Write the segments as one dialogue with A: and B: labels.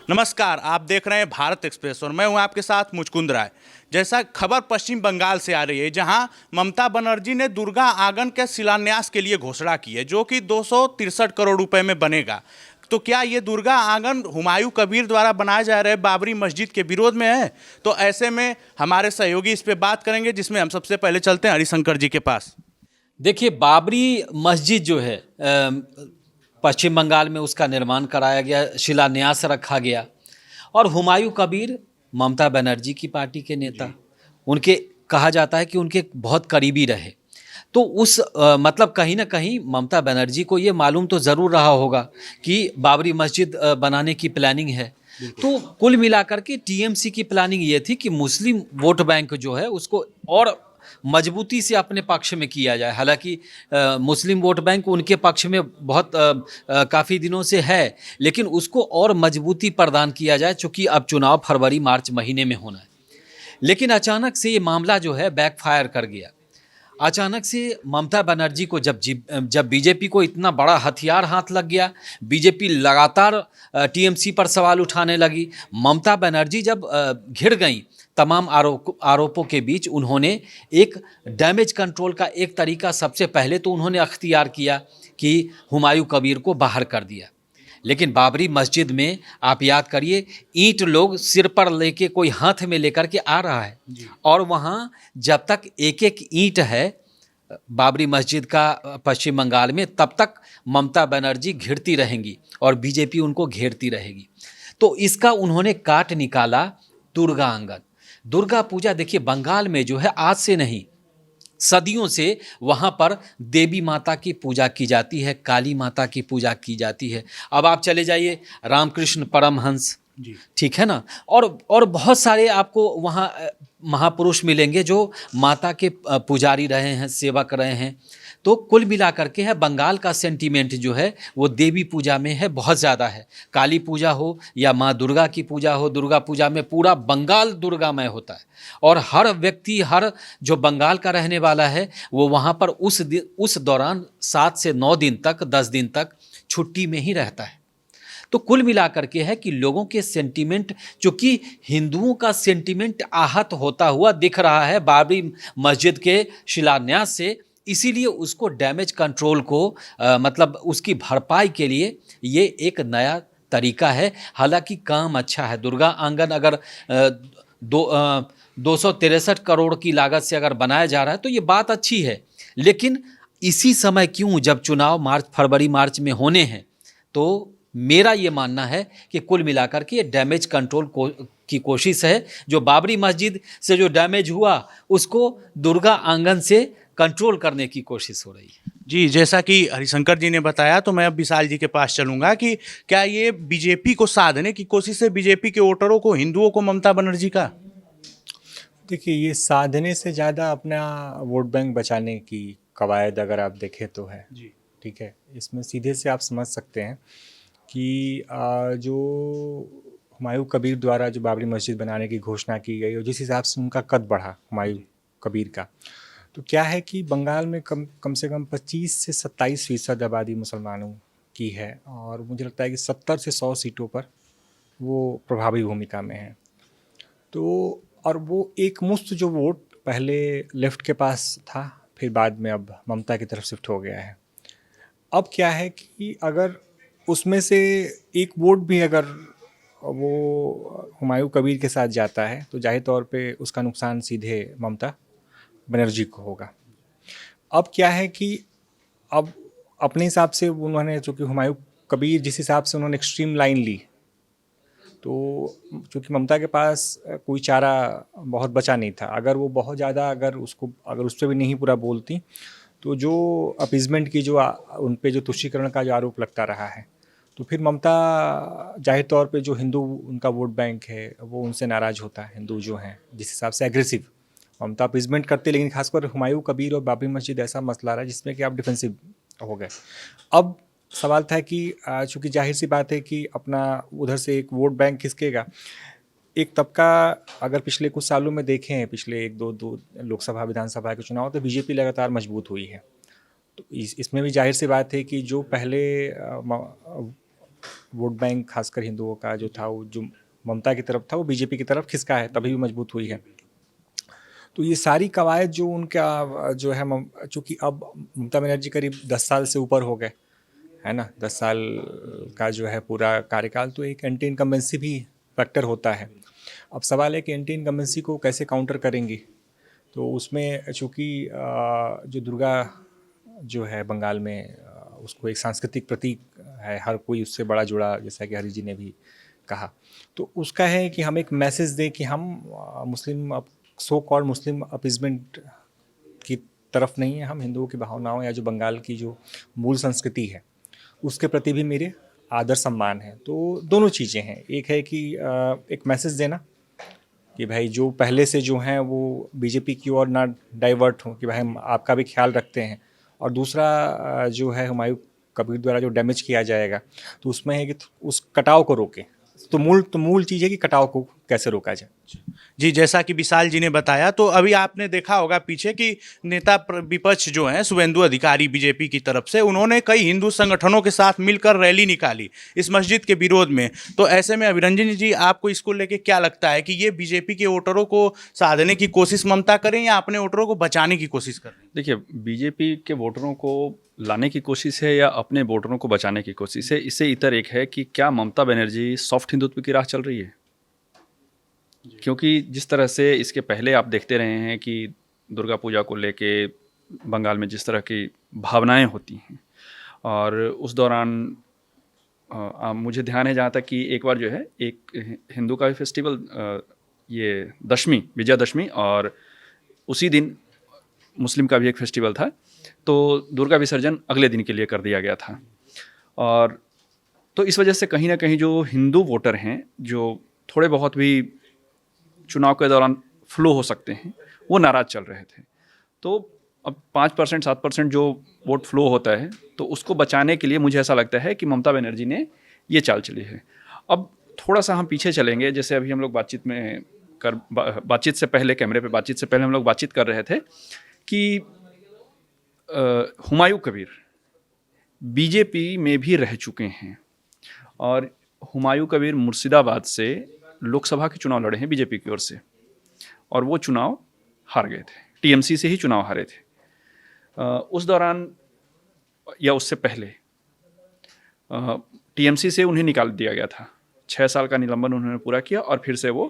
A: नमस्कार, आप देख रहे हैं भारत एक्सप्रेस और मैं हूं आपके साथ मुचकुंद राय। जैसा खबर पश्चिम बंगाल से आ रही है, जहां ममता बनर्जी ने दुर्गा आंगन के शिलान्यास के लिए घोषणा की है, जो कि 263 करोड़ रुपए में बनेगा। तो क्या ये दुर्गा आंगन हुमायूं कबीर द्वारा बनाए जा रहे बाबरी मस्जिद के विरोध में है? तो ऐसे में हमारे सहयोगी इस पे बात करेंगे, जिसमें हम सबसे पहले चलते हैं हरिशंकर जी के पास।
B: देखिए, बाबरी मस्जिद जो है पश्चिम बंगाल में उसका निर्माण कराया गया, शिलान्यास रखा गया। और हुमायूं कबीर ममता बनर्जी की पार्टी के नेता, उनके कहा जाता है कि उनके बहुत करीबी रहे। तो उस मतलब कहीं ना कहीं ममता बनर्जी को ये मालूम तो ज़रूर रहा होगा कि बाबरी मस्जिद बनाने की प्लानिंग है। तो कुल मिलाकर के टीएमसी की प्लानिंग ये थी कि मुस्लिम वोट बैंक जो है उसको और मजबूती से अपने पक्ष में किया जाए। हालांकि मुस्लिम वोट बैंक उनके पक्ष में बहुत काफ़ी दिनों से है, लेकिन उसको और मजबूती प्रदान किया जाए, चूँकि अब चुनाव फरवरी मार्च महीने में होना है। लेकिन अचानक से ये मामला जो है बैकफायर कर गया। अचानक से ममता बनर्जी को जब बीजेपी को इतना बड़ा हथियार हाथ लग गया, बीजेपी लगातार टीएमसी पर सवाल उठाने लगी। ममता बनर्जी जब घिर गई तमाम आरोपों के बीच, उन्होंने एक डैमेज कंट्रोल का एक तरीका सबसे पहले तो उन्होंने अख्तियार किया कि हुमायूं कबीर को बाहर कर दिया। लेकिन बाबरी मस्जिद में आप याद करिए, ईंट लोग सिर पर लेके कोई हाथ में लेकर के आ रहा है, और वहाँ जब तक एक एक ईंट है बाबरी मस्जिद का पश्चिम बंगाल में, तब तक ममता बनर्जी घिरती रहेंगी और बीजेपी उनको घेरती रहेगी। तो इसका उन्होंने काट निकाला दुर्गा आंगन। दुर्गा पूजा देखिए, बंगाल में जो है आज से नहीं, सदियों से वहाँ पर देवी माता की पूजा की जाती है, काली माता की पूजा की जाती है। अब आप चले जाइए रामकृष्ण परमहंस, ठीक है ना, और बहुत सारे आपको वहाँ महापुरुष मिलेंगे जो माता के पुजारी रहे हैं, सेवक रहे हैं। तो कुल मिलाकर के है, बंगाल का सेंटीमेंट जो है वो देवी पूजा में है, बहुत ज़्यादा है। काली पूजा हो या माँ दुर्गा की पूजा हो, दुर्गा पूजा में पूरा बंगाल दुर्गामय होता है। और हर व्यक्ति, हर जो बंगाल का रहने वाला है, वो वहाँ पर उस दौरान 7 से 9 दिन तक, 10 दिन तक छुट्टी में ही रहता है। तो कुल मिलाकर के है कि लोगों के सेंटीमेंट, चूँकि हिंदुओं का सेंटीमेंट आहत होता हुआ दिख रहा है बाबरी मस्जिद के शिलान्यास से, इसीलिए उसको डैमेज कंट्रोल को मतलब उसकी भरपाई के लिए ये एक नया तरीका है। हालांकि काम अच्छा है। दुर्गा आंगन अगर 263 करोड़ की लागत से अगर बनाया जा रहा है तो ये बात अच्छी है। लेकिन इसी समय क्यों, जब चुनाव फरवरी मार्च में होने हैं, तो मेरा ये मानना है कि कुल मिलाकर के ये डैमेज कंट्रोल की कोशिश है। जो बाबरी मस्जिद से जो डैमेज हुआ, उसको दुर्गा आंगन से कंट्रोल करने की कोशिश हो रही है।
A: जी, जैसा कि हरिशंकर जी ने बताया, तो मैं अब विशाल जी के पास चलूंगा कि क्या ये बीजेपी को साधने की कोशिश है, बीजेपी के वोटरों को, हिंदुओं को, ममता बनर्जी का?
C: देखिए, ये साधने से ज़्यादा अपना वोट बैंक बचाने की कवायद अगर आप देखें तो है।
A: जी,
C: ठीक है, इसमें सीधे से आप समझ सकते हैं कि जो हुमायूं कबीर द्वारा जो बाबरी मस्जिद बनाने की घोषणा की गई और जिस हिसाब से उनका कद बढ़ा हुमायूं कबीर का, तो क्या है कि बंगाल में कम कम से कम 25 से 27% आबादी मुसलमानों की है, और मुझे लगता है कि 70 से 100 सीटों पर वो प्रभावी भूमिका में है। तो और वो एक मुश्त जो वोट पहले लेफ्ट के पास था, फिर बाद में अब ममता की तरफ शिफ्ट हो गया है। अब क्या है कि अगर उसमें से एक वोट भी अगर वो हुमायूं कबीर के साथ जाता है, तो जाहिर तौर पे उसका नुकसान सीधे ममता बनर्जी को होगा। अब क्या है कि अब अपने हिसाब से उन्होंने, चूँकि हुमायूं कबीर जिस हिसाब से उन्होंने एक्सट्रीम लाइन ली, तो चूँकि ममता के पास कोई चारा बहुत बचा नहीं था। अगर वो बहुत ज़्यादा अगर उस पर भी नहीं पूरा बोलती, तो जो अपीजमेंट की जो उन पे जो तुष्टीकरण का जो आरोप लगता रहा है, तो फिर ममता जाहिर तौर पे जो हिंदू उनका वोट बैंक है वो उनसे नाराज़ होता है। हिंदू जो हैं जिस हिसाब से एग्रेसिव ममता अपीजमेंट करते, लेकिन खासकर हुमायूं कबीर और बाबरी मस्जिद ऐसा मसला रहा जिसमें कि आप डिफेंसिव हो गए। अब सवाल था कि चूँकि जाहिर सी बात है कि अपना उधर से एक वोट बैंक खिसकेगा। एक तबका अगर पिछले कुछ सालों में देखें, पिछले एक दो लोकसभा विधानसभा के चुनाव, तो बीजेपी लगातार मजबूत हुई है। तो इसमें भी जाहिर सी बात है कि जो पहले वोट बैंक खासकर हिंदुओं का जो था, वो जो ममता की तरफ था, वो बीजेपी की तरफ खिसका है, तभी भी मजबूत हुई है। तो ये सारी कवायद जो उनका जो है, चूँकि अब ममता बनर्जी करीब 10 साल से ऊपर हो गए, है ना, 10 साल का जो है पूरा कार्यकाल, तो एक एंटी इनकम्बेंसी भी फैक्टर होता है। अब सवाल है कि एंटी इनकम्बेंसी को कैसे काउंटर करेंगी। तो उसमें चूँकि जो दुर्गा जो है बंगाल में, उसको एक सांस्कृतिक प्रतीक है, हर कोई उससे बड़ा जुड़ा, जैसा कि हरि जी ने भी कहा। तो उसका है कि हम एक मैसेज दें कि हम मुस्लिम सो कॉल्ड मुस्लिम अपीजमेंट की तरफ नहीं है, हम हिंदुओं की भावनाओं या जो बंगाल की जो मूल संस्कृति है उसके प्रति भी मेरे आदर सम्मान है। तो दोनों चीज़ें हैं, एक है कि एक मैसेज देना कि भाई जो पहले से जो हैं वो बीजेपी की ओर ना डाइवर्ट हो, कि भाई हम आपका भी ख्याल रखते हैं। और दूसरा जो है हुमायूं कबीर द्वारा जो डैमेज किया जाएगा, तो उसमें है कि उस कटाव को रोकें। तो मूल चीज़ है कि कटाव को कैसे रोका जाए।
A: जी, जैसा कि विशाल जी ने बताया, तो अभी आपने देखा होगा पीछे कि नेता विपक्ष जो हैं शुभेंदु अधिकारी बीजेपी की तरफ से, उन्होंने कई हिंदू संगठनों के साथ मिलकर रैली निकाली इस मस्जिद के विरोध में। तो ऐसे में अभिरंजन जी, आपको इसको लेके क्या लगता है कि ये बीजेपी के वोटरों को साधने की कोशिश ममता करें या अपने वोटरों को बचाने की कोशिश करें?
D: देखिए, बीजेपी के वोटरों को लाने की कोशिश है या अपने वोटरों को बचाने की कोशिश है, इससे इतर एक है कि क्या ममता बनर्जी सॉफ्ट हिंदुत्व की राह चल रही है। क्योंकि जिस तरह से इसके पहले आप देखते रहे हैं कि दुर्गा पूजा को लेके बंगाल में जिस तरह की भावनाएं होती हैं, और उस दौरान मुझे ध्यान है जहाँ तक कि एक बार जो है एक हिंदू का भी फेस्टिवल, ये दशमी, विजयादशमी, और उसी दिन मुस्लिम का भी एक फेस्टिवल था, तो दुर्गा विसर्जन अगले दिन के लिए कर दिया गया था। और तो इस वजह से कहीं ना कहीं जो हिंदू वोटर हैं, जो थोड़े बहुत भी चुनाव के दौरान फ्लो हो सकते हैं, वो नाराज़ चल रहे थे। तो अब 5% 7% जो वोट फ्लो होता है, तो उसको बचाने के लिए मुझे ऐसा लगता है कि ममता बनर्जी ने ये चाल चली है। अब थोड़ा सा हम पीछे चलेंगे, जैसे अभी हम लोग बातचीत से पहले, कैमरे पे बातचीत से पहले हम लोग बातचीत कर रहे थे कि हुमायूं कबीर बीजेपी में भी रह चुके हैं, और हुमायूं कबीर मुर्शिदाबाद से लोकसभा के चुनाव लड़े हैं बीजेपी की ओर से, और वो चुनाव हार गए थे, टीएमसी से ही चुनाव हारे थे। उस दौरान या उससे पहले टीएमसी से उन्हें निकाल दिया गया था, 6 साल का निलंबन उन्होंने पूरा किया, और फिर से वो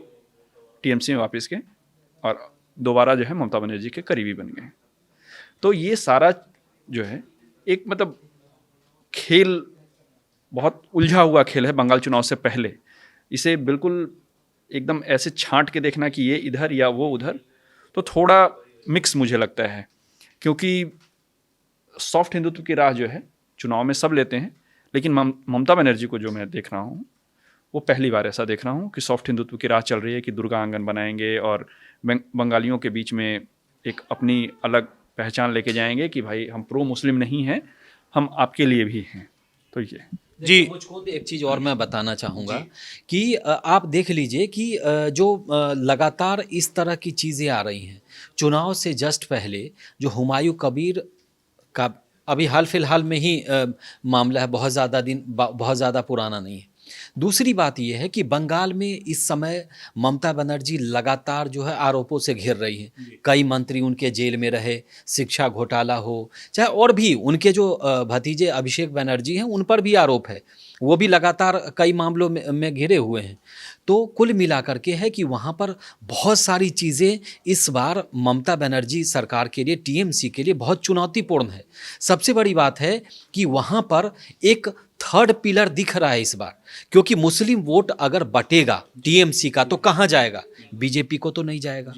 D: टीएमसी में वापस गए और दोबारा जो है ममता बनर्जी के करीबी बन गए। तो ये सारा जो है एक मतलब खेल, बहुत उलझा हुआ खेल है बंगाल चुनाव से पहले। इसे बिल्कुल एकदम ऐसे छांट के देखना कि ये इधर या वो उधर, तो थोड़ा मिक्स मुझे लगता है। क्योंकि सॉफ्ट हिंदुत्व की राह जो है चुनाव में सब लेते हैं, लेकिन ममता बनर्जी को जो मैं देख रहा हूँ, वो पहली बार ऐसा देख रहा हूँ कि सॉफ्ट हिंदुत्व की राह चल रही है कि दुर्गा आंगन बनाएंगे और बंगालियों के बीच में एक अपनी अलग पहचान लेके जाएंगे कि भाई हम प्रो मुस्लिम नहीं हैं, हम आपके लिए भी हैं। तो ये
B: जी, मुझको एक चीज़ और मैं बताना चाहूँगा कि आप देख लीजिए कि जो लगातार इस तरह की चीज़ें आ रही हैं, चुनाव से जस्ट पहले जो हुमायूं कबीर का अभी हाल फिलहाल में ही मामला है, बहुत ज़्यादा पुराना नहीं है। दूसरी बात यह है कि बंगाल में इस समय ममता बनर्जी लगातार जो है आरोपों से घिर रही हैं। कई मंत्री उनके जेल में रहे, शिक्षा घोटाला हो, चाहे और भी उनके जो भतीजे अभिषेक बनर्जी हैं उन पर भी आरोप है, वो भी लगातार कई मामलों में घिरे हुए हैं। तो कुल मिलाकर के है कि वहाँ पर बहुत सारी चीज़ें इस बार ममता बनर्जी सरकार के लिए, टीएमसी के लिए बहुत चुनौतीपूर्ण है। सबसे बड़ी बात है कि वहाँ पर एक थर्ड पिलर दिख रहा है इस बार, क्योंकि मुस्लिम वोट अगर बटेगा टीएमसी का तो कहाँ जाएगा? बीजेपी को तो नहीं जाएगा।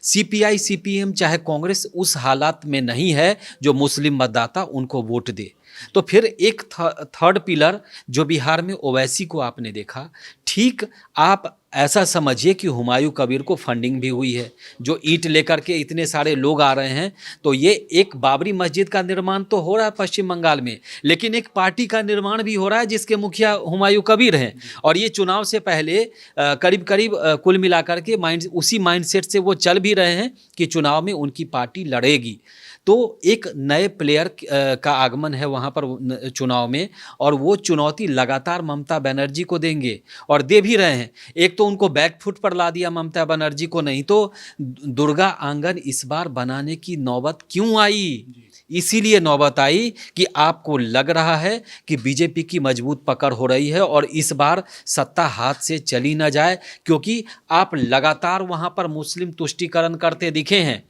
B: सीपीआई सीपीएम चाहे कांग्रेस उस हालात में नहीं है जो मुस्लिम मतदाता उनको वोट दे। तो फिर एक थर्ड पिलर जो बिहार में ओवैसी को आपने देखा, ठीक आप ऐसा समझिए कि हुमायूं कबीर को फंडिंग भी हुई है, जो ईंट लेकर के इतने सारे लोग आ रहे हैं। तो ये एक बाबरी मस्जिद का निर्माण तो हो रहा है पश्चिम बंगाल में, लेकिन एक पार्टी का निर्माण भी हो रहा है जिसके मुखिया हुमायूं कबीर हैं, और ये चुनाव से पहले करीब करीब कुल मिलाकर के उसी माइंडसेट से वो चल भी रहे हैं कि चुनाव में उनकी पार्टी लड़ेगी। तो एक नए प्लेयर का आगमन है वहाँ पर चुनाव में, और वो चुनौती लगातार ममता बनर्जी को देंगे और दे भी रहे हैं। एक तो उनको बैकफुट पर ला दिया ममता बनर्जी को, नहीं तो दुर्गा आंगन इस बार बनाने की नौबत क्यों आई? इसीलिए नौबत आई कि आपको लग रहा है कि बीजेपी की मजबूत पकड़ हो रही है और इस बार सत्ता हाथ से चली न जाए, क्योंकि आप लगातार वहाँ पर मुस्लिम तुष्टीकरण करते दिखे हैं।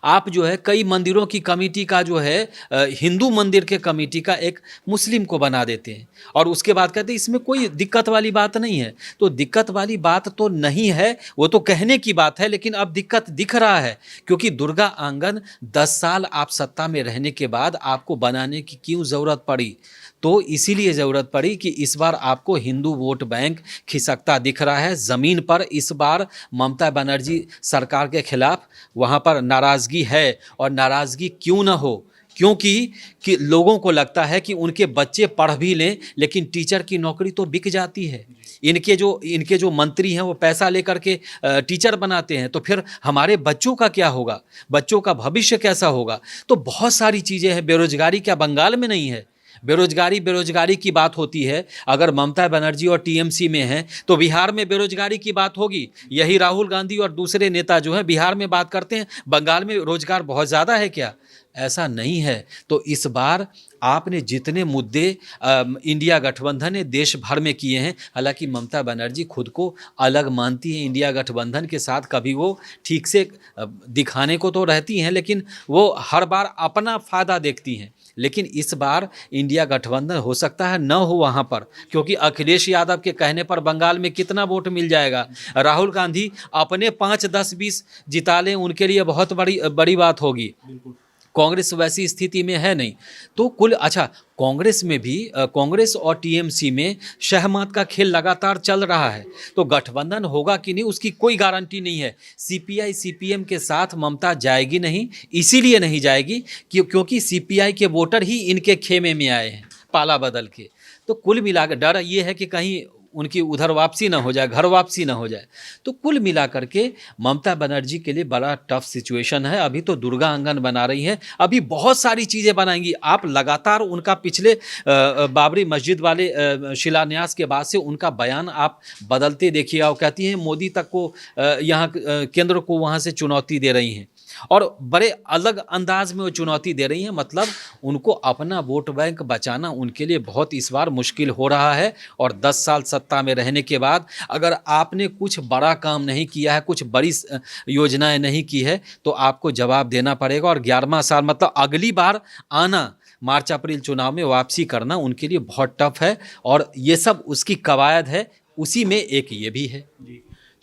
B: आप जो है कई मंदिरों की कमेटी का जो है हिंदू मंदिर के कमेटी का एक मुस्लिम को बना देते हैं और उसके बाद कहते हैं इसमें कोई दिक्कत वाली बात नहीं है। तो दिक्कत वाली बात तो नहीं है, वो तो कहने की बात है, लेकिन अब दिक्कत दिख रहा है, क्योंकि दुर्गा आंगन 10 साल आप सत्ता में रहने के बाद आपको बनाने की क्यों ज़रूरत पड़ी? तो इसीलिए ज़रूरत पड़ी कि इस बार आपको हिंदू वोट बैंक खिसकता दिख रहा है। ज़मीन पर इस बार ममता बनर्जी सरकार के खिलाफ वहाँ पर नाराज़गी है, और नाराज़गी क्यों न हो, क्योंकि लोगों को लगता है कि उनके बच्चे पढ़ भी लें लेकिन टीचर की नौकरी तो बिक जाती है। इनके जो मंत्री हैं वो पैसा लेकर के टीचर बनाते हैं, तो फिर हमारे बच्चों का क्या होगा, बच्चों का भविष्य कैसा होगा? तो बहुत सारी चीज़ें हैं। बेरोजगारी क्या बंगाल में नहीं है? बेरोजगारी की बात होती है, अगर ममता बनर्जी और टीएमसी में हैं तो बिहार में बेरोजगारी की बात होगी। यही राहुल गांधी और दूसरे नेता जो हैं बिहार में बात करते हैं बंगाल में रोजगार बहुत ज़्यादा है क्या? ऐसा नहीं है। तो इस बार आपने जितने मुद्दे इंडिया गठबंधन ने देश भर में किए हैं, हालांकि ममता बनर्जी खुद को अलग मानती है इंडिया गठबंधन के साथ, कभी वो ठीक से दिखाने को तो रहती हैं लेकिन वो हर बार अपना फ़ायदा देखती हैं। लेकिन इस बार इंडिया गठबंधन हो सकता है न हो वहाँ पर, क्योंकि अखिलेश यादव के कहने पर बंगाल में कितना वोट मिल जाएगा? राहुल गांधी अपने 5, 10, 20 जिता लें, उनके लिए बहुत बड़ी बात होगी। कांग्रेस वैसी स्थिति में है नहीं। तो कांग्रेस में भी कांग्रेस और टीएमसी में शहमत का खेल लगातार चल रहा है, तो गठबंधन होगा कि नहीं उसकी कोई गारंटी नहीं है। सीपीआई सीपीएम के साथ ममता जाएगी नहीं, इसीलिए नहीं जाएगी क्योंकि सीपीआई के वोटर ही इनके खेमे में आए हैं पाला बदल के। तो कुल मिलाकर डर ये है कि कहीं उनकी उधर वापसी ना हो जाए, घर वापसी ना हो जाए। तो कुल मिलाकर के ममता बनर्जी के लिए बड़ा टफ सिचुएशन है। अभी तो दुर्गा आंगन बना रही हैं, अभी बहुत सारी चीज़ें बनाएंगी। आप लगातार उनका पिछले बाबरी मस्जिद वाले शिलान्यास के बाद से उनका बयान आप बदलते देखिए। और कहती हैं मोदी तक को यहाँ केंद्र को वहाँ से चुनौती दे रही हैं, और बड़े अलग अंदाज में वो चुनौती दे रही हैं। मतलब उनको अपना वोट बैंक बचाना उनके लिए बहुत इस बार मुश्किल हो रहा है। और 10 साल सत्ता में रहने के बाद अगर आपने कुछ बड़ा काम नहीं किया है, कुछ बड़ी योजनाएं नहीं की है, तो आपको जवाब देना पड़ेगा। और 11वां साल मतलब अगली बार आना, मार्च अप्रैल चुनाव में वापसी करना उनके लिए बहुत टफ है। और ये सब उसकी कवायद है, उसी में एक ये भी है।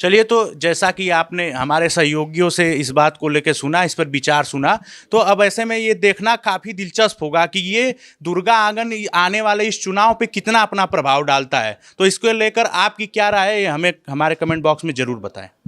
A: चलिए, तो जैसा कि आपने हमारे सहयोगियों से इस बात को लेकर सुना, इस पर विचार सुना, तो अब ऐसे में ये देखना काफ़ी दिलचस्प होगा कि ये दुर्गा आंगन आने वाले इस चुनाव पे कितना अपना प्रभाव डालता है। तो इसको लेकर आपकी क्या राय है, हमें हमारे कमेंट बॉक्स में ज़रूर बताएं।